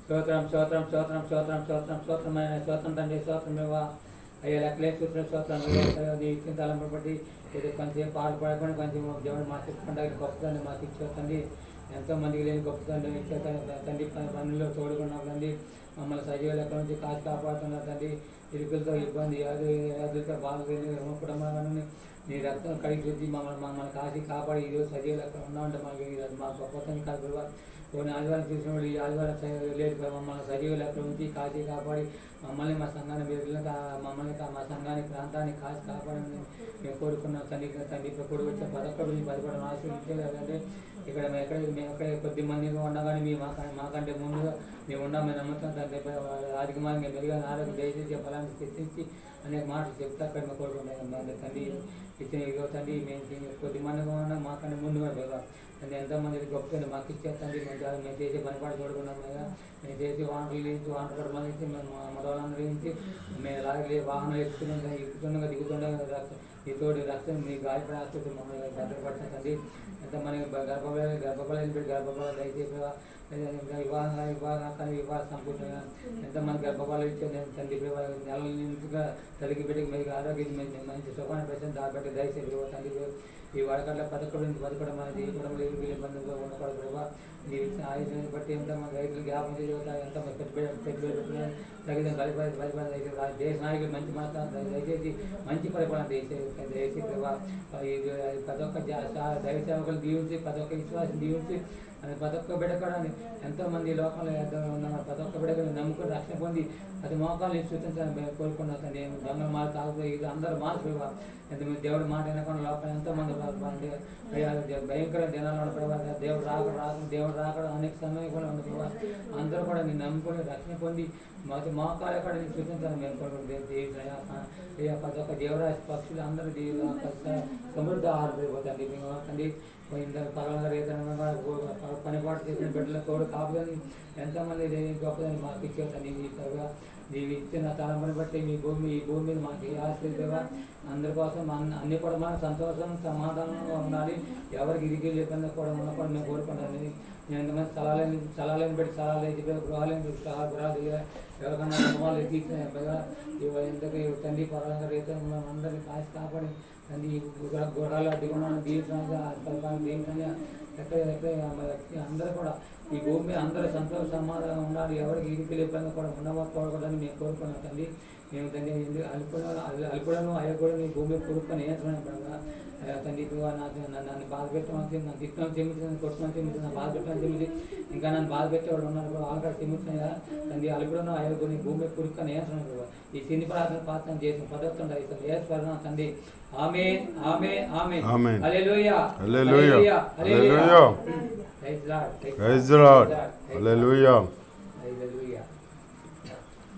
స్తోత్రం స్తోత్రం స్తోత్రం స్తోత్రం స్తోత్రం స్తోత్రమైన స్తోత్రం తండ్రి స్తోత్రమేవా అయ్యా లెక్కలే చూసిన స్తోత్రం నీ ఇచ్చిన తలంపు బట్టి ఇది కొంచెం పాలు పడకుండా కొంచెం దేవుడు మాకు ఇచ్చకుండా గొప్పదండి మాకు ఇచ్చేతండి ఎంతో మందికి లేని గొప్పదండి ఇచ్చే తండ్రి పనుల్లో తోడుకున్నాం తండ్రి మమ్మల్ని సజీవ లెక్క నుంచి కాచి కాపాడుతున్నారు తండ్రి ఇరుకులతో ఇబ్బంది వ్యాధులతో బాగా కుటుంబాలను నీ రక్తం కడిగి చూసి మమ్మల్ని కాచి కాపాడి ఈరోజు సజీవ లెక్క ఉన్నామంటే మా గొప్పతని కాదు కొన్ని ఆదివారం చూసిన వాళ్ళు ఈ ఆదివారం లేదు మమ్మల్ని సజీవ లెక్కల నుంచి కాచి కాపాడి మమ్మల్ని మా సంఘాన్ని మమ్మల్ని మా సంఘాన్ని ప్రాంతాన్ని కాచి కాపాడని మేము కోరుకున్నాం తండ్రి ఇప్పుడు కూడా వచ్చే పదొక్కడి నుంచి 11 ఆశీర్వించలేదంటే ఇక్కడ మేము ఎక్కడ కొద్ది మందిగా ఉండగానే మీ మాకంటే ముందుగా మేము ఉన్నామని నమ్ముతాం తండ్రి రాజకుమారికి మెరుగా ఆరోగ్యం దయచేసి ఫలాన్ని తెచ్చించి అనేక మాటలు చెప్తే అక్కడ మేము కోరుకుంటాం తండ్రి ఇచ్చిన ఇదిగో తండ్రి మేము కొద్ది మందిగా ఉన్నాం మాకంటే ముందుగా లేదా తండ్రి ఎంతోమంది గొప్ప మాకు ఇచ్చే తండ్రి మేము చేసే పనిపాటు చూడుకున్నాం కదా మేము చేసి వాహనాలు వేయించి వాహన కుటుంబాలు ఇచ్చి మేము మొదలందరూ వేయించి మేము అలాగే వాహనాలు ఎక్కుతుండగా దిగుతుండగా ఈ తోటి రక్తం మీ గాయపడి ఆస్తులు మమ్మల్ని భద్రపడుతుంది తండ్రి ఎంతమంది గర్భఫలాలు పెట్టి గర్భఫలాలు దయచేసి వివాహ సంపూర్ణంగా ఎంతమంది గర్భఫలాలు ఇచ్చే తండ్రి నెలల నుంచిగా తల్లికి బిడ్డకి మీకు ఆరోగ్యం మంచి సుఖాన్ని ప్రశ్న దాబట్టి దయచేసి తండ్రి ఈ వడకట్ల పదకొండం అనేది ఇవ్వడం లేదు వీళ్ళు ఇబ్బందులుగా ఉండకూడదు ప్రభావ మీరు ఇచ్చిన ఆయుధాన్ని బట్టి ఎంతమంది రైతులు జ్ఞాపకం చేయగలుగుతారు ఎంతమంది పెట్టుబడి పెట్టినా తగిన పరిపాలన దయచేసి దేశ నాయకులు మంచి మాట దయచేసి మంచి పరిపాలన దయచేసి ప్రభావ ప్రతి ఒక్క దైవ సేవకులు దీవించి ప్రతి ఒక్క విశ్వాసం దీవించి ప్రతి ఒక్క బిడ్డకడాన్ని ఎంతోమంది లోకంలో ఉన్నారు ప్రతి ఒక్క బిడ్డకని నమ్ముకుని రక్షణ పొంది అది మోకాలు సూచించాలని మేము కోరుకున్నాం నేను దొంగల మాట తాగుతూ ఇది అందరూ మార్పు ఎంతమంది దేవుడు మాట వినకుండా లోపల ఎంతోమంది భయంకర దినాలు ప్రభావ దేవుడు రాకడం అనేక సమయం కూడా ఉంది ప్రభావ అందరూ కూడా నేను నమ్ముకొని రక్షణ పొంది మాకు మోకాలు ఎక్కడ నేను సూచించాలని మేము కోరుకుంటే ప్రతి ఒక్క దేవరాశి పక్షులు అందరూ సమృద్ధి ఆహారం పెరిగిపోతుంది మేము పగల రీతంగా పనిపాటు చేసిన బిడ్డల తోడు కాపుదని ఎంతోమంది గొప్పదని మాకు ఇచ్చేస్తాను నీవు ఇచ్చిన తలంపుని బట్టి ఈ భూమి మీద మాకు ఆశీర్వదిగా అందరి కోసం అన్ని కూడా మన సంతోషం సమాధానంగా ఉండాలి ఎవరికి ఇరిగి లేకుండా కూడా ఉన్నప్పుడు మేము కోరుకుంటాను నేను ఎంతమంది స్థలాలను పెట్టి స్థలాలు అయితే గృహాలను గృహాలు ఎవరికన్నా కుటుంబాలు ఎక్కించిన ఎంతకు తండ్రి పరంగా రీతంగా అందరినీ కాసి కాపాడి తండ్రి గుర్రాలు అడ్డుకున్నా దీవించగా దీవించగా ఎక్కడ అందరూ కూడా ఈ భూమి అందరూ సంతోష సమాధానం ఉండాలి ఎవరికి ఇరికి లేకుండా కూడా ఉండకూడదని మేము కోరుకున్నాం తండ్రి మేము తండ్రి అల్పుడను అయ్యకూడదు ఈ భూమి కోరుకొని ఏమన్నా తండ్రి నన్ను బాధ పెట్టమని నన్ను తిట్టడం చెమ్మించి కొట్టడం చెమ్మించి నన్ను బాధ పెట్టడం చెమ్మించి ఇంకా నన్ను బాధ పెట్టేవాడు ఉన్నారు కూడా వాళ్ళు కూడా చెమ్మించిన కదా తండ్రి అల్పుడను అయ్యకూడదు భూమి కొడుకొని ఏమన్నా కూడా ఈ సిని ప్రార్థన చేసిన పదవుతుంది ఏ స్వరణ తండ్రి ఆమేన్ ఆమేన్ ఆమేన్ హల్లెలూయా హల్లెలూయా హల్లెలూయా ప్రైజ్ ది లార్డ్ హల్లెలూయా